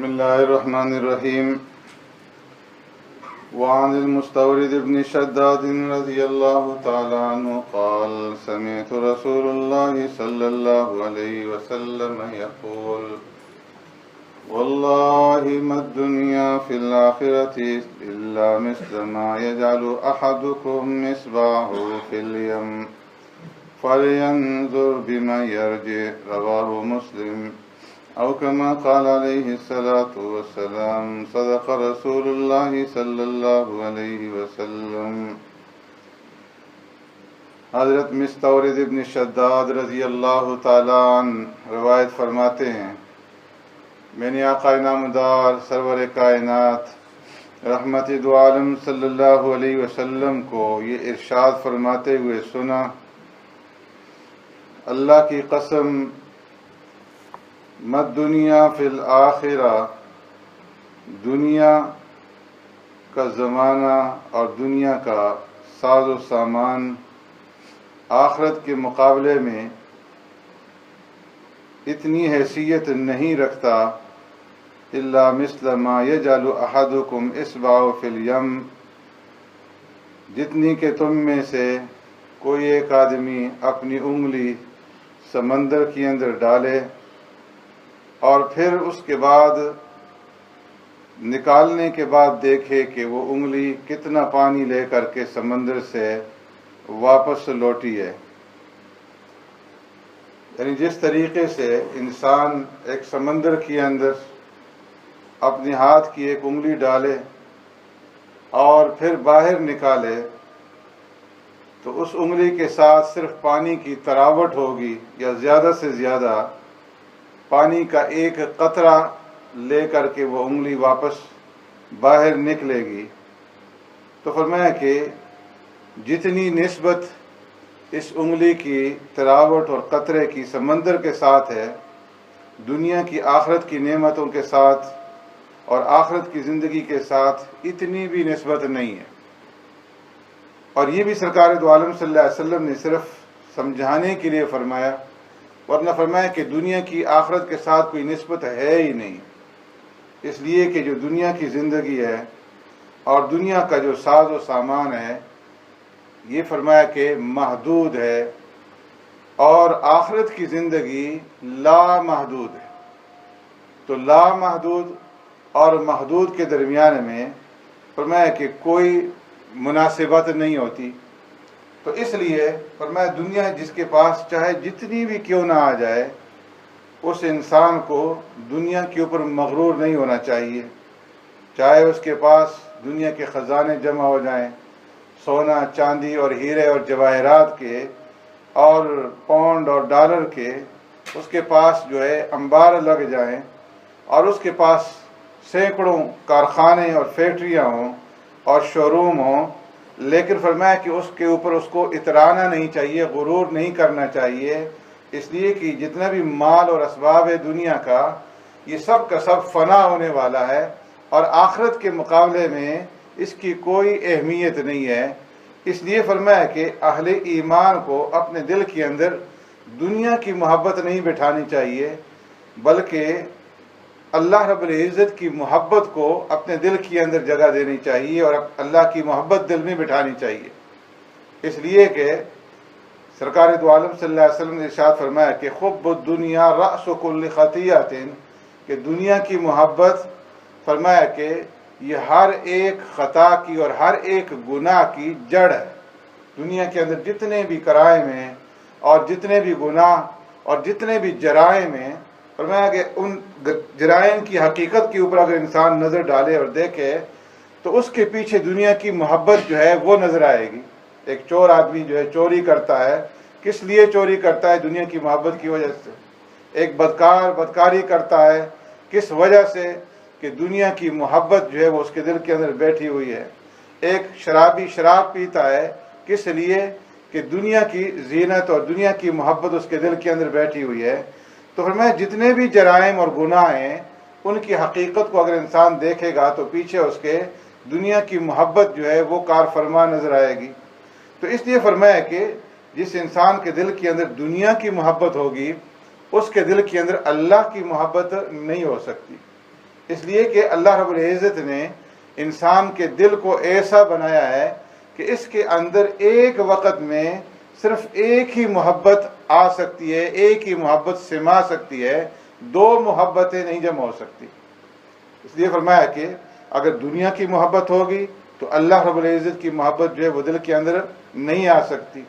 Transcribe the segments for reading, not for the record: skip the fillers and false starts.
بسم الله الرحمن الرحيم. وعن المستورد بن شداد رضي الله تعالى عنه قال سمعت رسول الله صلى الله عليه وسلم يقول والله ما الدنيا في الآخرة إلا مثل ما يجعل أحدكم إصبعه في اليم فلينظر بما يرجع. رواه مسلم. أو كما قال عليه الصلاة والسلام صدق رسول الله صلی اللہ علیہ وسلم. حضرت مستورد ابن شداد رضی اللہ تعالیٰ عنہ روایت فرماتے ہیں، میں نے آقا نامدار سرور کائنات رحمت دو عالم صلی اللہ علیہ وسلم کو یہ ارشاد فرماتے ہوئے سنا، اللہ کی قسم مد دنیا فی الآخرہ، دنیا کا زمانہ اور دنیا کا ساز و سامان آخرت کے مقابلے میں اتنی حیثیت نہیں رکھتا الا مثل ما یجعل احدکم اصبعہ فی الیم، جتنی کہ تم میں سے کوئی ایک آدمی اپنی انگلی سمندر کے اندر ڈالے اور پھر اس کے بعد نکالنے کے بعد دیکھے کہ وہ انگلی کتنا پانی لے کر کے سمندر سے واپس لوٹی ہے. یعنی جس طریقے سے انسان ایک سمندر کے اندر اپنے ہاتھ کی ایک انگلی ڈالے اور پھر باہر نکالے تو اس انگلی کے ساتھ صرف پانی کی تراوٹ ہوگی یا زیادہ سے زیادہ پانی کا ایک قطرہ لے کر کے وہ انگلی واپس باہر نکلے گی. تو فرمایا کہ جتنی نسبت اس انگلی کی تراوٹ اور قطرے کی سمندر کے ساتھ ہے، دنیا کی آخرت کی نعمتوں کے ساتھ اور آخرت کی زندگی کے ساتھ اتنی بھی نسبت نہیں ہے. اور یہ بھی سرکار دو عالم صلی اللہ علیہ وسلم نے صرف سمجھانے کے لیے فرمایا، ورنہ فرمایا کہ دنیا کی آخرت کے ساتھ کوئی نسبت ہے ہی نہیں، اس لیے کہ جو دنیا کی زندگی ہے اور دنیا کا جو ساز و سامان ہے یہ فرمایا کہ محدود ہے، اور آخرت کی زندگی لامحدود ہے. تو لامحدود اور محدود کے درمیان میں فرمایا کہ کوئی مناسبت نہیں ہوتی. تو اس لیے فرمایا دنیا جس کے پاس چاہے جتنی بھی کیوں نہ آ جائے، اس انسان کو دنیا کے اوپر مغرور نہیں ہونا چاہیے. چاہے اس کے پاس دنیا کے خزانے جمع ہو جائیں، سونا چاندی اور ہیرے اور جواہرات کے اور پاؤنڈ اور ڈالر کے اس کے پاس جو ہے انبار لگ جائیں، اور اس کے پاس سینکڑوں کارخانے اور فیکٹریاں ہوں اور شو روم ہوں، لیکن فرمایا کہ اس کے اوپر اس کو اترانا نہیں چاہیے، غرور نہیں کرنا چاہیے. اس لیے کہ جتنا بھی مال اور اسباب ہے دنیا کا، یہ سب کا سب فنا ہونے والا ہے، اور آخرت کے مقابلے میں اس کی کوئی اہمیت نہیں ہے. اس لیے فرمایا کہ اہل ایمان کو اپنے دل کے اندر دنیا کی محبت نہیں بٹھانی چاہیے، بلکہ اللہ رب العزت کی محبت کو اپنے دل کے اندر جگہ دینی چاہیے اور اللہ کی محبت دل میں بٹھانی چاہیے. اس لیے کہ سرکار دو عالم صلی اللہ علیہ وسلم نے ارشاد فرمایا کہ حب الدنیا رأس کل خطیئۃ، کہ دنیا کی محبت فرمایا کہ یہ ہر ایک خطا کی اور ہر ایک گناہ کی جڑ ہے. دنیا کے اندر جتنے بھی کرائم ہیں اور جتنے بھی گناہ اور جتنے بھی جرائم ہیں، فرمایا کہ ان جرائم کی حقیقت کے اوپر اگر انسان نظر ڈالے اور دیکھے تو اس کے پیچھے دنیا کی محبت جو ہے وہ نظر آئے گی. ایک چور آدمی جو ہے چوری کرتا ہے، کس لیے چوری کرتا ہے؟ دنیا کی محبت کی وجہ سے. ایک بدکار بدکاری کرتا ہے، کس وجہ سے؟ کہ دنیا کی محبت جو ہے وہ اس کے دل کے اندر بیٹھی ہوئی ہے. ایک شرابی شراب پیتا ہے، کس لیے؟ کہ دنیا کی زینت اور دنیا کی محبت اس کے دل کے اندر بیٹھی ہوئی ہے. تو فرمایا جتنے بھی جرائم اور گناہ ہیں ان کی حقیقت کو اگر انسان دیکھے گا تو پیچھے اس کے دنیا کی محبت جو ہے وہ کار فرما نظر آئے گی. تو اس لیے فرمایا کہ جس انسان کے دل کے اندر دنیا کی محبت ہوگی اس کے دل کے اندر اللہ کی محبت نہیں ہو سکتی. اس لیے کہ اللہ رب العزت نے انسان کے دل کو ایسا بنایا ہے کہ اس کے اندر ایک وقت میں صرف ایک ہی محبت آ سکتی ہے، ایک ہی محبت سما سکتی ہے، دو محبتیں نہیں جمع ہو سکتی۔ اس لیے فرمایا کہ اگر دنیا کی محبت ہوگی تو اللہ رب العزت کی محبت جو ہے وہ دل کے اندر نہیں آ سکتی۔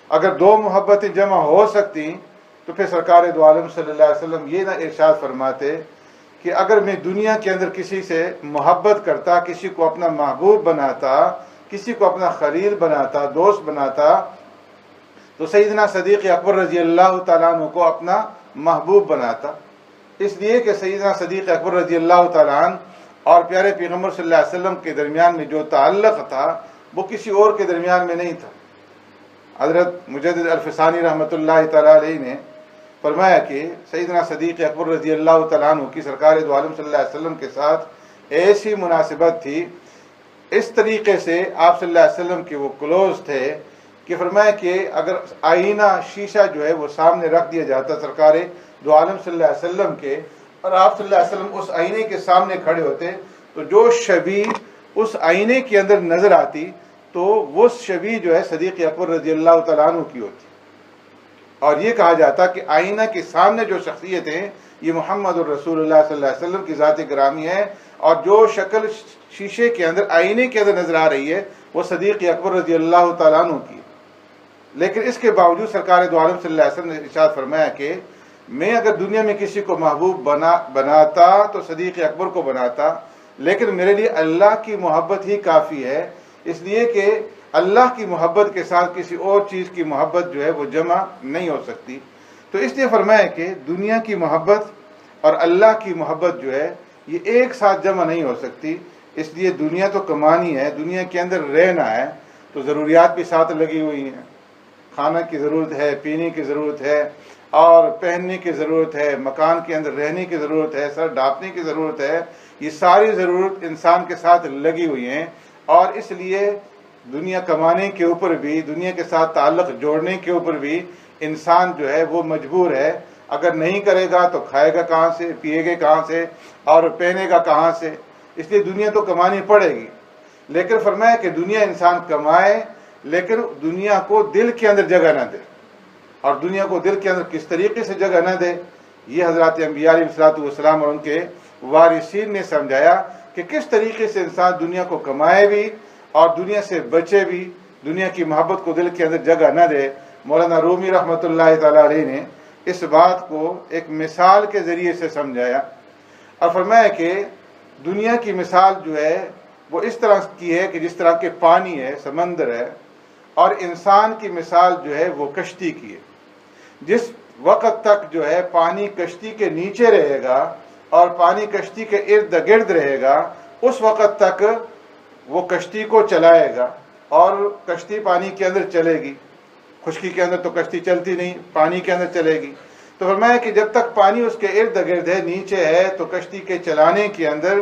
اگر دو محبتیں جمع ہو سکتی تو پھر سرکار دو عالم صلی اللہ علیہ وسلم یہ نہ ارشاد فرماتے کہ اگر میں دنیا کے اندر کسی سے محبت کرتا، کسی کو اپنا محبوب بناتا، کسی کو اپنا خلیل بناتا، دوست بناتا، تو سیدنا صدیق اکبر رضی اللہ تعالیٰ عنہ کو اپنا محبوب بناتا۔ اس لیے کہ سیدنا صدیق اکبر رضی اللہ تعالیٰ عنہ اور پیارے پیغمبر صلی اللہ علیہ وسلم کے درمیان میں جو تعلق تھا وہ کسی اور کے درمیان میں نہیں تھا۔ حضرت مجدد الفسانی رحمۃ اللہ تعالیٰ علیہ نے فرمایا کہ سیدنا صدیق اکبر رضی اللہ تعالیٰ عنہ کی سرکار دو عالم صلی اللہ علیہ وسلم کے ساتھ ایسی مناسبت تھی، اس طریقے سے آپ صلی اللہ علیہ وسلم کے وہ کلوز تھے کہ فرمایا کہ اگر آئینہ شیشہ جو ہے وہ سامنے رکھ دیا جاتا سرکار دو عالم صلی اللہ علیہ وسلم کے، اور آپ صلی اللہ علیہ وسلم اس آئینے کے سامنے کھڑے ہوتے تو جو شبیہ اس آئینے کے اندر نظر آتی تو وہ شبیہ جو ہے صدیق اکبر رضی اللہ تعالیٰ عنہ کی ہوتی، اور یہ کہا جاتا کہ آئینہ کے سامنے جو شخصیت ہیں یہ محمد الرسول اللہ صلی اللہ علیہ وسلم کی ذات گرامی ہے، اور جو شکل شیشے کے اندر آئینے کے اندر نظر آ رہی ہے وہ صدیق اکبر رضی اللہ تعالیٰ عنہ کی۔ لیکن اس کے باوجود سرکار دو عالم صلی اللہ علیہ وسلم نے ارشاد فرمایا کہ میں اگر دنیا میں کسی کو محبوب بناتا تو صدیق اکبر کو بناتا، لیکن میرے لیے اللہ کی محبت ہی کافی ہے، اس لیے کہ اللہ کی محبت کے ساتھ کسی اور چیز کی محبت جو ہے وہ جمع نہیں ہو سکتی۔ تو اس لیے فرمایا کہ دنیا کی محبت اور اللہ کی محبت جو ہے یہ ایک ساتھ جمع نہیں ہو سکتی۔ اس لیے دنیا تو کمانی ہے، دنیا کے اندر رہنا ہے تو ضروریات بھی ساتھ لگی ہوئی ہیں، کھانا کی ضرورت ہے، پینے کی ضرورت ہے، اور پہننے کی ضرورت ہے، مکان کے اندر رہنے کی ضرورت ہے، سر ڈھانپنے کی ضرورت ہے، یہ ساری ضرورت انسان کے ساتھ لگی ہوئی ہیں، اور اس لیے دنیا کمانے کے اوپر بھی، دنیا کے ساتھ تعلق جوڑنے کے اوپر بھی انسان جو ہے وہ مجبور ہے۔ اگر نہیں کرے گا تو کھائے گا کہاں سے، پیے گا کہاں سے، اور پہنے گا کہاں سے؟ اس لیے دنیا تو کمانی پڑے گی۔ لیکن فرمایا کہ دنیا انسان کمائے لیکن دنیا کو دل کے اندر جگہ نہ دے، اور دنیا کو دل کے اندر کس طریقے سے جگہ نہ دے، یہ حضرات انبیاء علیہ الصلوۃ والسلام اور ان کے وارثین نے سمجھایا کہ کس طریقے سے انسان دنیا کو کمائے بھی اور دنیا سے بچے بھی، دنیا کی محبت کو دل کے اندر جگہ نہ دے۔ مولانا رومی رحمۃ اللہ تعالیٰ علیہ نے اس بات کو ایک مثال کے ذریعے سے سمجھایا اور فرمایا کہ دنیا کی مثال جو ہے وہ اس طرح کی ہے کہ جس طرح کے پانی ہے، سمندر ہے، اور انسان کی مثال جو ہے وہ کشتی کی ہے۔ جس وقت تک جو ہے پانی کشتی کے نیچے رہے گا اور پانی کشتی کے ارد گرد رہے گا، اس وقت تک وہ کشتی کو چلائے گا اور کشتی پانی کے اندر چلے گی۔ خشکی کے اندر تو کشتی چلتی نہیں، پانی کے اندر چلے گی۔ تو فرمایا کہ جب تک پانی اس کے ارد گرد ہے، نیچے ہے، تو کشتی کے چلانے کے اندر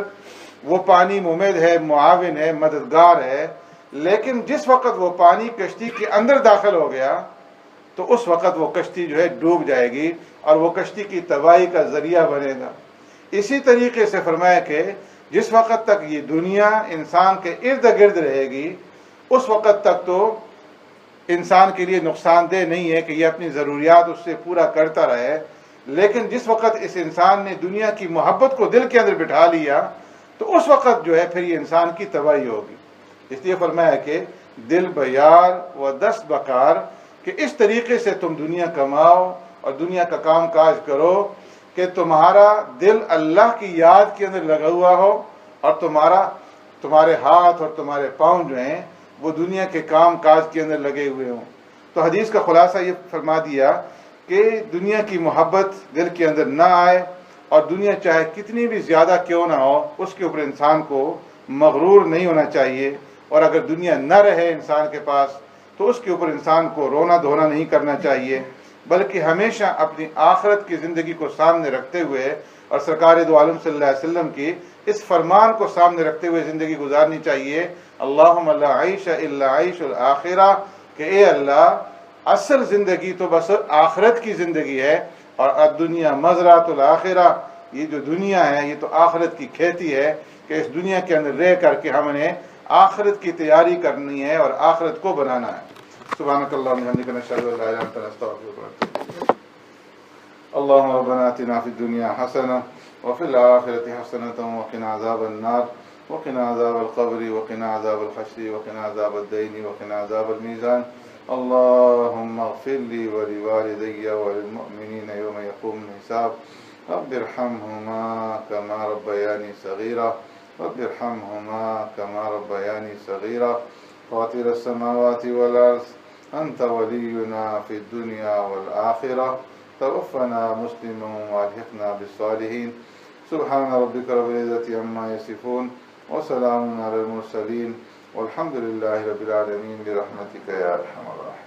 وہ پانی ممد ہے، معاون ہے، مددگار ہے۔ لیکن جس وقت وہ پانی کشتی کے اندر داخل ہو گیا تو اس وقت وہ کشتی جو ہے ڈوب جائے گی اور وہ کشتی کی تباہی کا ذریعہ بنے گا۔ اسی طریقے سے فرمایا کہ جس وقت تک یہ دنیا انسان کے ارد گرد رہے گی اس وقت تک تو انسان کے لیے نقصان دہ نہیں ہے کہ یہ اپنی ضروریات اس سے پورا کرتا رہے، لیکن جس وقت اس انسان نے دنیا کی محبت کو دل کے اندر بٹھا لیا تو اس وقت جو ہے پھر یہ انسان کی تباہی ہوگی۔ اس لیے فرمایا کہ دل بیار و دست بکار، کہ اس طریقے سے تم دنیا کماؤ اور دنیا کا کام کاج کرو کہ تمہارا دل اللہ کی یاد کے اندر لگا ہوا ہو اور تمہارے ہاتھ اور تمہارے پاؤں جو ہیں وہ دنیا کے کام کاج کے اندر لگے ہوئے ہوں۔ تو حدیث کا خلاصہ یہ فرما دیا کہ دنیا کی محبت دل کے اندر نہ آئے، اور دنیا چاہے کتنی بھی زیادہ کیوں نہ ہو اس کے اوپر انسان کو مغرور نہیں ہونا چاہیے، اور اگر دنیا نہ رہے انسان کے پاس تو اس کے اوپر انسان کو رونا دھونا نہیں کرنا چاہیے، بلکہ ہمیشہ اپنی آخرت کی زندگی کو سامنے رکھتے ہوئے اور سرکار دو عالم صلی اللہ علیہ وسلم کی اس فرمان کو سامنے رکھتے ہوئے زندگی گزارنی چاہیے۔ اللہم لا عیش الا عیش الآخرہ، کہ اے اللہ اصل زندگی تو بس آخرت کی زندگی ہے، اور الدنیا مزرعۃ الآخرہ، یہ جو دنیا ہے یہ تو آخرت کی کھیتی ہے کہ اس دنیا کے اندر رہ کر کے ہم نے آخرت کی تیاری کرنی ہے اور آخرت کو بنانا ہے. سبحانک اللہم وبحمدک نشہد ان لا الہ الا انت نستغفرک ونتوب الیک. اللهم ربنا آتنا في الدنيا حسنة وفي الآخرة حسنة وقنا عذاب النار وقنا عذاب القبر وقنا عذاب الحشر وقنا عذاب الدين وقنا عذاب الميزان. اللهم اغفر لي ولوالدي وللمؤمنين يوم يقوم الحساب. رب ارحمهما كما ربياني صغيرا رب ارحمهما كما ربياني صغيرا. فاطر السماوات والأرض أنت ولينا في الدنيا والآخرة توفنا مسلما والحقنا بالصالحين. سبحان ربك رب العزة عما يصفون وسلام على المرسلين والحمد لله رب العالمين برحمتك يا أرحم الراحمين.